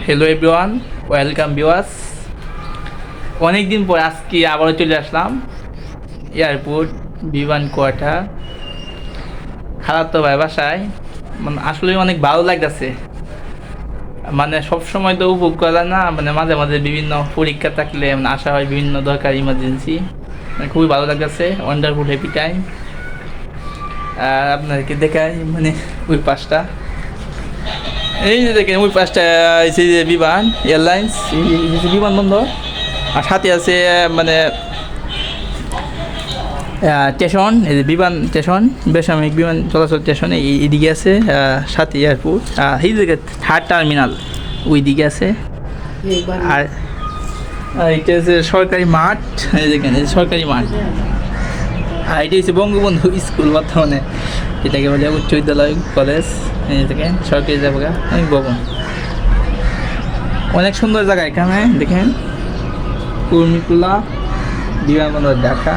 Hello everyone, welcome viewers. অনেকদিন পর আজকে আবারও চলে আসলাম এয়ারপোর্ট বিমান কোয়ার্টার খালাতো ভাই বাসায়। মানে আসলে অনেক ভালো লাগতেছে। মানে সবসময় তো উপভোগ করা না, মানে মাঝে মাঝে বিভিন্ন পরীক্ষা থাকলে মানে আসা হয়, বিভিন্ন দরকার ইমার্জেন্সি। মানে খুবই ভালো লাগতেছে, ওয়ান্ডারফুল হ্যাপি টাইম। আর আপনাদেরকে দেখাই মানে ওই পাশটা, এই যে দেখেন ওই পাশটা হচ্ছে যে বিমান এয়ারলাইন্স, বিমানবন্দর। আর সাথে আছে মানে স্টেশন, এই যে বিমান স্টেশন, বেসামরিক বিমান চলাচল স্টেশন এইদিকে আছে। সাথে এয়ারপোর্ট, এই দিকে থার্ড টার্মিনাল ওই দিকে আছে। আর এটা হচ্ছে সরকারি মাঠ, এই দেখেন এই সরকারি মাঠ। আর এটা হচ্ছে বঙ্গবন্ধু স্কুল, বর্তমানে এটাকে বলে উচ্চ বিদ্যালয় কলেজ। এই দেখেন সরকারি জায়গা, অনেক ভবন, অনেক সুন্দর জায়গা। এখানে দেখেন কুর্মিটোলা বিমানবন্দর ঢাকা।